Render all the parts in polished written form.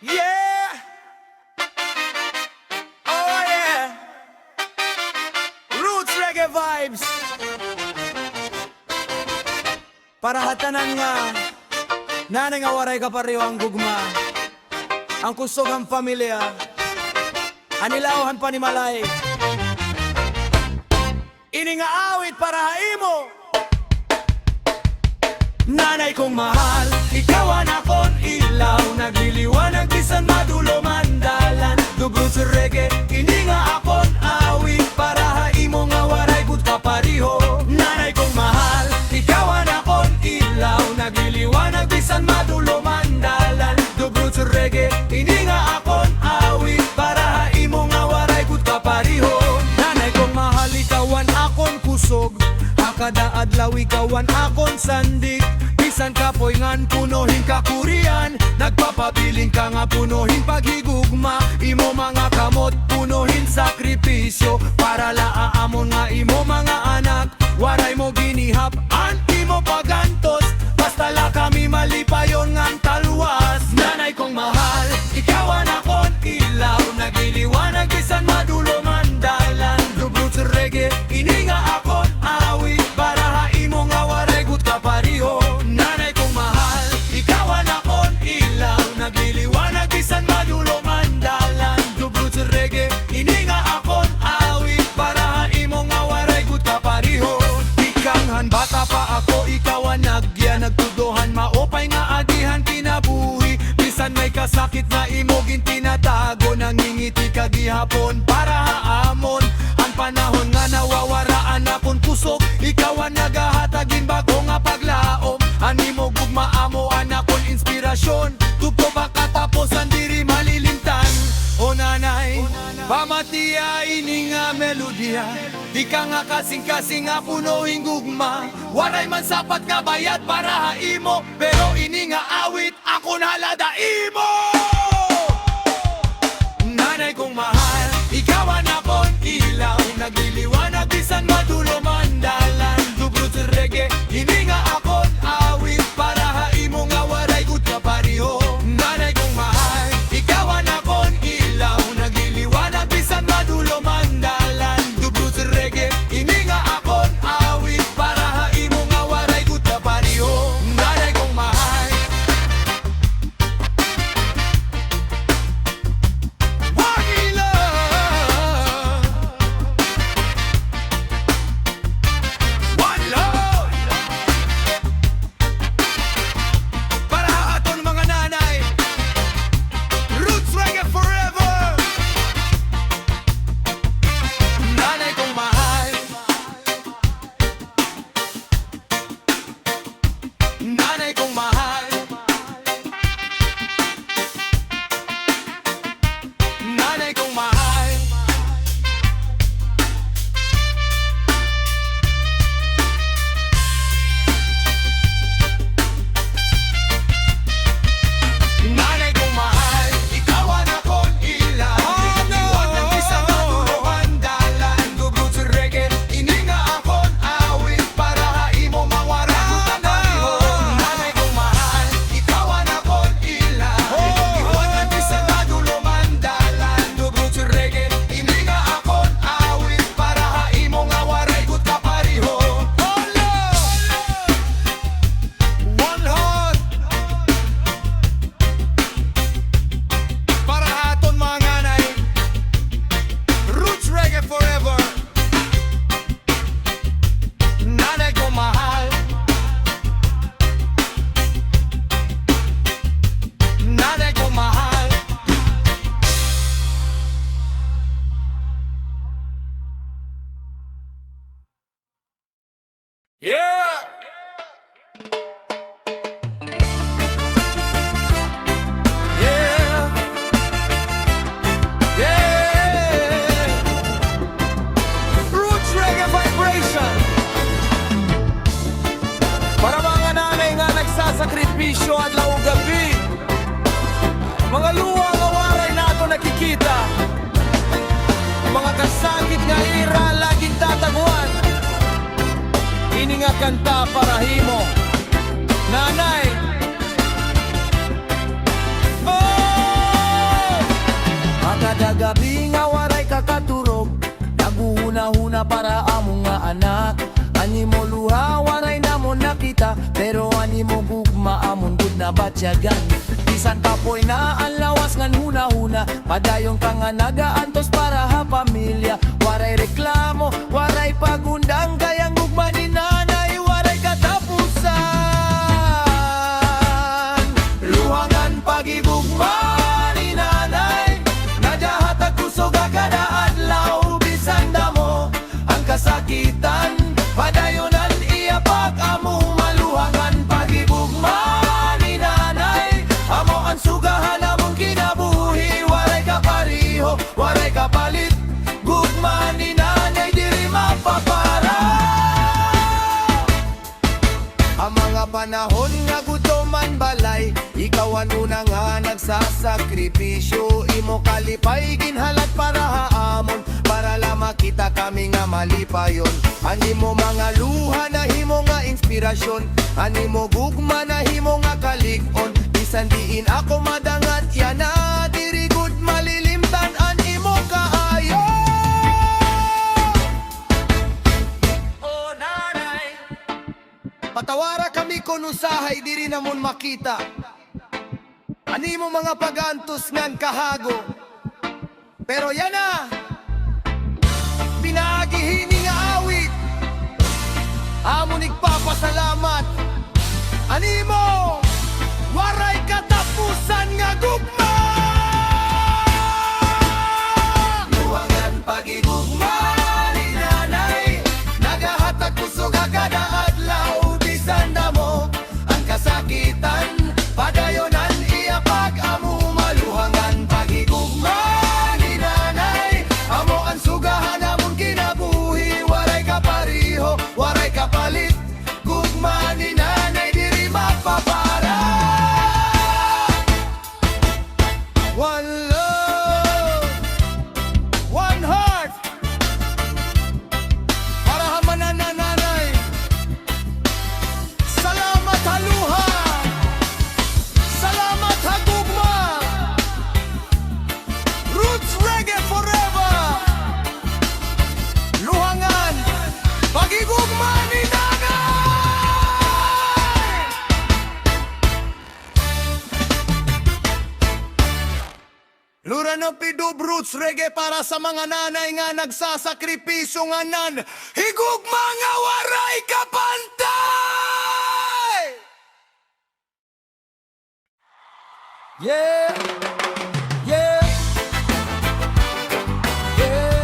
Yeah! Oh yeah! Roots reggae vibes! Para hatanan nga nanay nga waray kapariho ang gugma, ang kusog ang pamilya, anilaw ang panimalay. Ini nga awit para haimo. Nanay kong mahal, ikaw ang akong ilaw, nagliliwanag bisan madulo mandalan. Dugo sa reggae, ini nga akong awit para haimo nga waray gud kapariho. Nanay kong mahal, ikaw ang akong ilaw, nagliliwanag bisan madulo mandalan. Dugo sa reggae, ini nga akong awit para haimo nga waray gud kapariho. Nanay kong mahal, ikaw ang akong kusog, kada adlaw ikawan akon sandik. Bisan kapoy ngan punohin kakurian, nagpapabiling ka nga punohin paghigugma. Imo mga kamot punohin sakripisyo, para laaamon nga imo mga anak. Waray mo ginihap an imo pagantos, basta la kami malipayon ngan talwas. Nanay kong mahal, ikawan akon ilaw, nagliliwanag bisan madulo mandalan. Dubrut sa reggae, ini nga akon awit para haimo nga waray gud kapariho. Nanay kong mahal, ikaw ang akong ilaw, nagliliwanag bisan madulo mandalan. Dubrut sa reggae, ini nga akong awit para haimo nga waray gud kapariho. Ikanghan bata pa ako, ikaw ang nagyan, nagtuduhan maopay nga agihan kinabuhi. Bisan may kasakit na imo gintinatago, nangingiti kagihapon para haamon. Ang panahon nga nawawaraan akong kusog, ikaw ang nagahatagin bago nga paglaom. Animo gugma amo anakon inspirasyon, tugto makatapos ang diri malilimtan. O nanay, pamatiya ini nga melodya, di ka nga kasing-kasing nga punoing gugma. Waray man sapat nga bayad para haimo, pero ini nga awit ako nalada imo. Nanay kong mahal, ikaw ang akong ilaw, nagliliwanag bisan madulo mandalan. Dubrut sa reggae, hindi nga akong awit para haimo nga waray gud kapariho. Nanay kong mahal, ikaw ang akong ilaw, nagliliwanag bisan madulo mandalan. Dubrut sa reggae, hindi nga akong awit para haimo nga waray gud kapariho. Nanay kong mahal, one love, one love. Para aton mga nanay, Roots reggae forever. Nanay kong mahal, nanay kong mahal, nanay kong mahal. Nanay kong mahal, ikaw ang akong ilaw, nagliliwanag bisan madulo mandalan. Dubrut sa reggae, ini nga akong awit para haimo mawaray gud kapariho. Nanay kong mahal, ikaw ang akong ilaw, nagliliwanag bisan madulo mandalan. Dubrut sa reggae, ini nga akong awit para haimo nga waray gud kapariho. One heart para aton mga nanay, Roots reggae forever. Nanay ko mahal, nanay ko mahal. Yeah! Yeah! Yeah! Roots reggae vibration. Para mga nanay nga nagsasakripisyo adlaw ug gabi, mga luwa nga waray nato nakikita, mga kasakit nga ira laging tataguan. Ini nga kanta para himo, nanay. Oh! nabatyagan. Bisan kapoy na ang lawas ngan huna-huna, padayong ka nga nagaantos para ha pamilya. Waray reklamo, waray pagundang, kayang gugma ni nanay, waray katapusan. Luhangan pagigugma ni nanay, nadahatag kusog kada adlaw. Bisan damo ang kasakitan, padayonan iya pag-amo. Maluhangan pagigugma ni nanay, amo ang sugahan among kinabuhi. Waray kapariho, waray kapalit, gugma ni nanay diri mapapara. Ang mga panahon nga gutoman balay, ikaw ang una nga nagsasakripisyo. Imo kalipay ginhalat para haamon, para lang makita kami nga malipayon. Ani mo mga luha na himo nga inspirasyon, ani mo gugma na himo nga kalig-on. Bisan diin ako madangat yan na diri gud malilimtan an imo kaayo. Oh nanay, patawara kami kung usahay diri namon makita. Ani mo mga pagantos ngan kahago, pero yan na pinagihini nga awit, amo nigpapasalamat. Ani mo waray katapusan nga gugma. Luwangan pagigugma ni nanay, nagahatag kusog kada adlaw. Bisan damo ang kasakitan, padayonan iya pag-amo. Maluhangan pagigugma ni nanay, amo ang sugahan among kinabuhi. Waray kapariho, waray kapalit, gugma ni nanay diri mapapara. One love, one heart, para hamanan na nanay. Salamat haluha, salamat hagugma. Roots reggae forever. Luhangan pagigugma ni nanay. Lura ng Pidob Roots reggae para sa mga nanay nga nagsasakripisyo nga nan higugma nga waray kapantay. Yeah, yeah, yeah.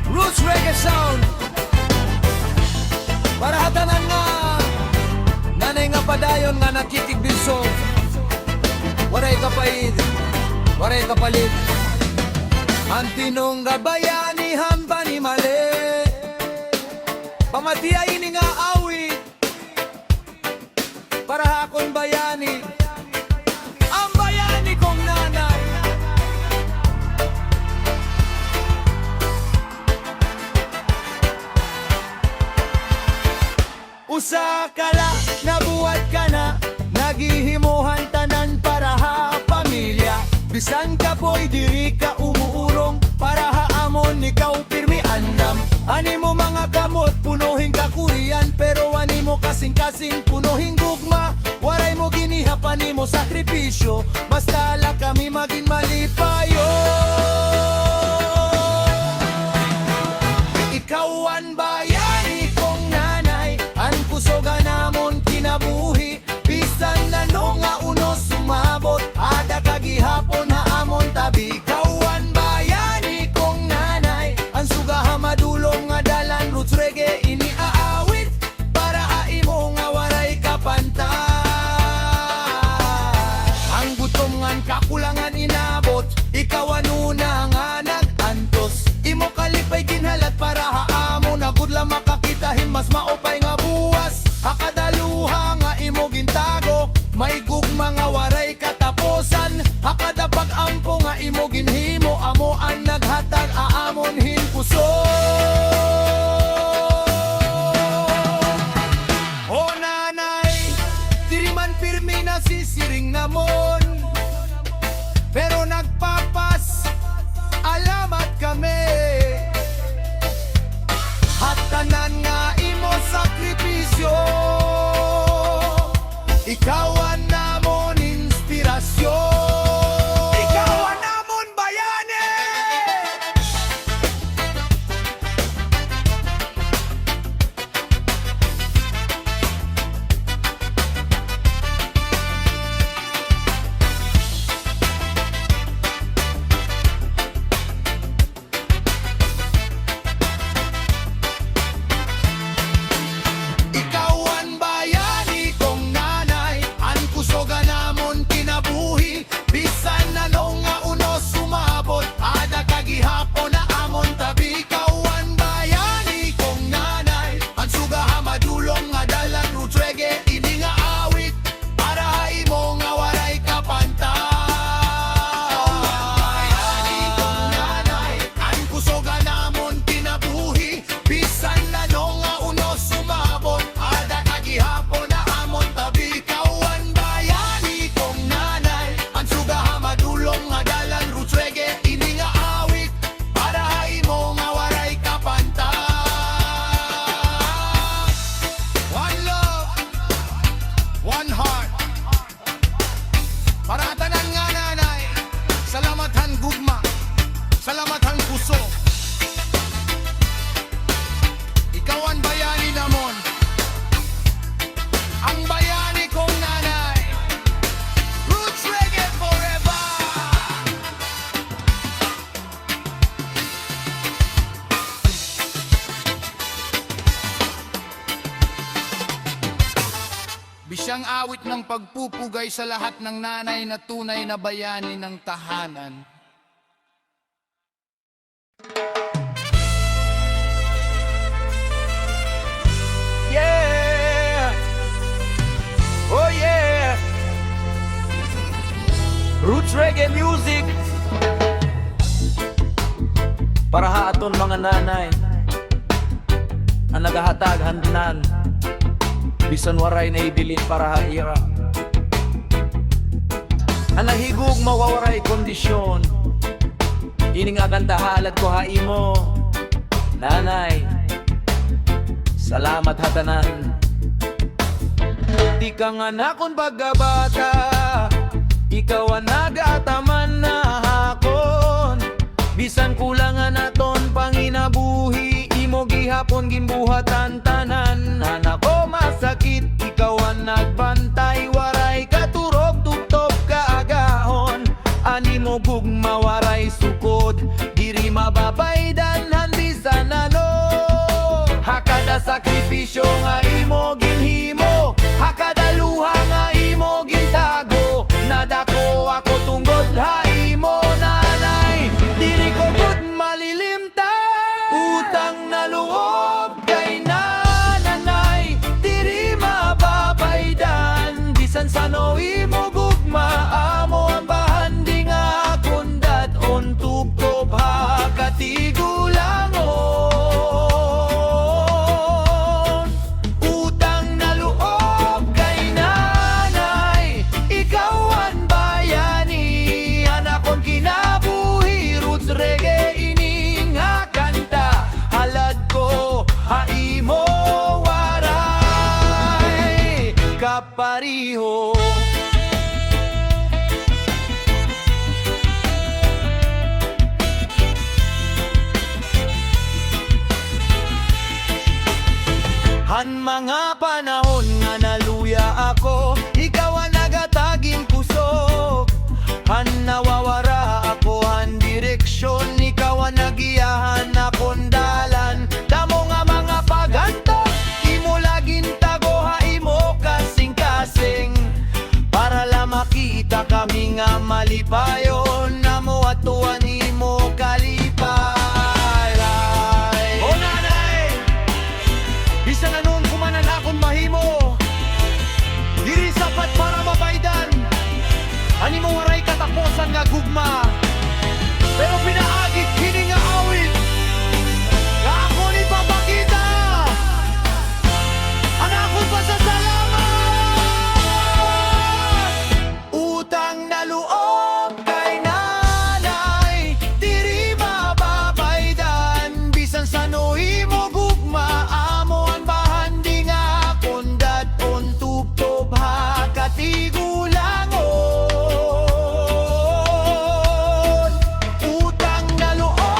Roots reggae sound para hatanan nga nanay nga padayon nga nakitig bilso. Waray kapaid, waray kapalit, ang tinong gabayani hamba ni mali. Pamatiyay ni nga awit, para hakon bayani, ang bayani kong nanay. Usa ka la, nabuhat ka na, nagihimuhan tanan para ha pamilya. Bisan ka po'y diri ka umuurong, para haamon ikaw pirmi andam. Ani mo mga kamot, punuhin ka kurian, pero ani mo kasing-kasing punuhin gugma. Waray mo ginihapan ni mo sakripisyo, basta la kami maging malipayo. Ikaw ang bayani kong nanay, ang kusoga namon kinabuhi. Bisan na no nga uno sumabot, ada kagihapon na amon tabi. Ikaw ang bayani kong nanay, ang sugaha madulong nga dalan. Roots reggae iniaawit, para aimo nga waray kapantay. Ang buto Isang awit ng pagpupugay sa lahat ng nanay na tunay na bayani ng tahanan. Yeah! Oh yeah! Roots reggae music para ha aton mga nanay ang nagahatag handnan bisan waray na idili para ha ira ang nahigug mawawaray kondisyon ining aganda halad ko ha imo nanay. Salamat hatanan. Di ka nga nakon pagkabata, ikaw ang nagataman na hakon. Bisan kulangan naton panginabuhi, imo gihapon gimbuhatan tanan. Anak ko masakit, ikaw ang nagbantay, waray katurog tugtop kaagahon. Ani mo gugma waray sukod, diri mababay danhan bisan ano. Hakada sakripisyo nga imo ginhimo, hakada luha nga imo gintago. Nadako ako tunggod ha imo nanay, diri ko gud malilimta. Utang na loob kay nanay, diri mababaydan. Bisan sa no imo gugma, amo ang bahandi nga kundat on tugtob ha katigulangon. Pariho han mga panahon nga naluya ako, ikaw ang nagataging kusog. Han nawawara ako han direksyon, ikaw ang nagiyahan akong dalan. Damo nga mga paganto, imo laging tago ha imo kasing-kasing. Para lang makita kami nga malipayon, namo atuan imo kalipay. O nanay, bisan anong kumanan akong mahimo, diri sapat para mabaydan. Ani mo waray katapusan nga gugma, pero pinaagit kini nga awit nga ako ni papakita ang akong pasasalamat. Utang na loob kay nanay, diri mababaydan. Bisan sa noy mo gugma, amo ang bahandi nga kundat on tugtob ha katigulangon. Utang na loob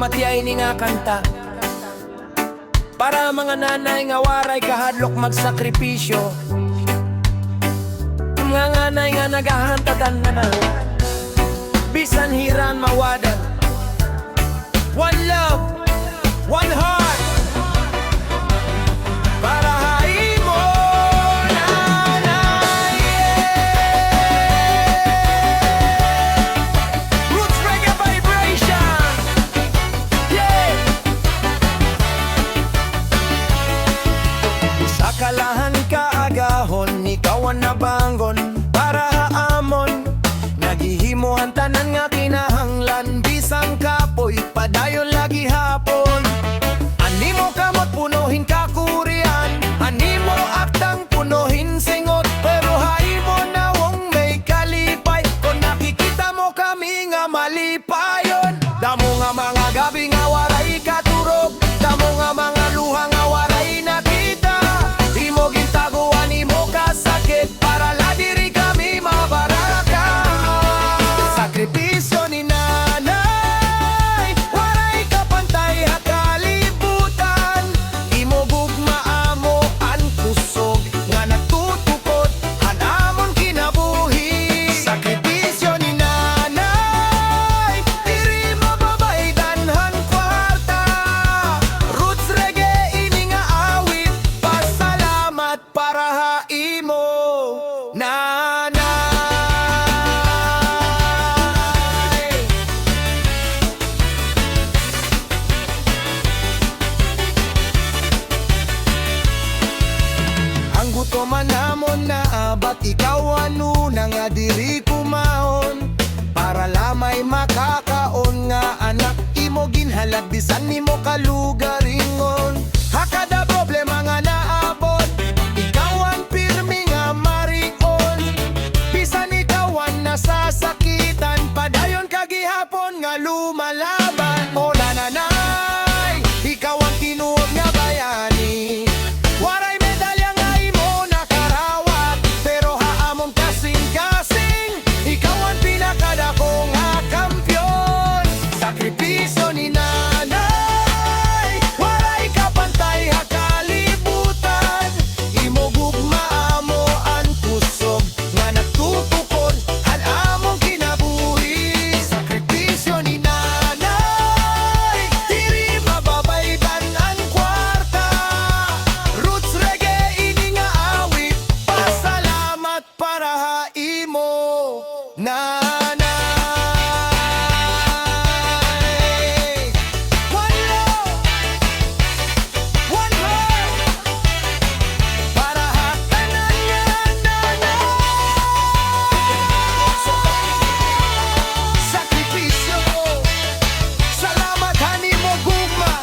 salamat yay ni nga kanta. Para mga nanay nga waray kahadlok magsakripisyo, mga nanay nga nagahantatan na bisan hiran mawadan. One love, one heart, para haimo nanay. Roots Reggae Vibration, yeah. Sa kalahan kaagahon, ikaw ang nabangon para haamon. Naghihimuhan tanan nga kinahanglan, bisang kapoy padayon lagi hapon. Animo kamot punuhin kakurian, animo aktang punuhin singot, pero haimo na wong may kalipay. Kung nakikita mo kami nga malipayon, damo nga mga gabi nga waray katurog, damo nga mga luha nga waray nakita. Imo gintaguan, imo kasakit, para la diri kami mabaraka. Sakripisyo ni nanay, waray kapantay ha kalibutan. Imo gugma amo ang kusog, nga nagtutukod hanamon kinabuhi. Sakripisyo ni nanay, diri mababaydan han kwarta. Roots Reggae ini nga awit, pasalamat para haimo nanay. Ang gutoman namon na abat, ikaw ano na nga diri kumahon, para lamay makakaon nga anak imo ginhalad bisan nimo kalugaringon. Hakada problema nga naabot, ikaw ang pirmi nga marion, bisan ikaw ang nasasakitan, padayon kagihapon nga lumalaban. O nanay, ikaw ang tinuod nga bayani, waray medalya nga imo nakarawat, pero haamon kasing-kasing, ikaw ang pinakadako nga kampyon. Sakripisyo ni nanay, waray kapantay ha kalibutan. Imo gugma amo ang kusog, nga nagtutukod hanamong kinabuhi. Sakripisyo ni nanay, diri mababaydan ang kwarta. Roots Reggae ini nga awit, pasalamat para haimo nanay. One love, one heart, para hatanan nga nanay. Sakripisyo, salamat hanimo gugma.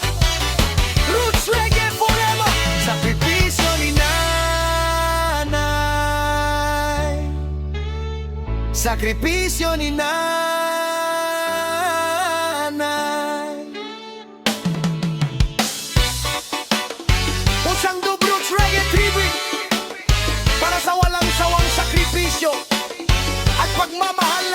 Roots Reggae forever. Sakripisyo ni nanay, sakripisyo ni nanay. Usang Dub Roots Reggae Tribute, para sa walang sawang sakripisyo at pagmamahal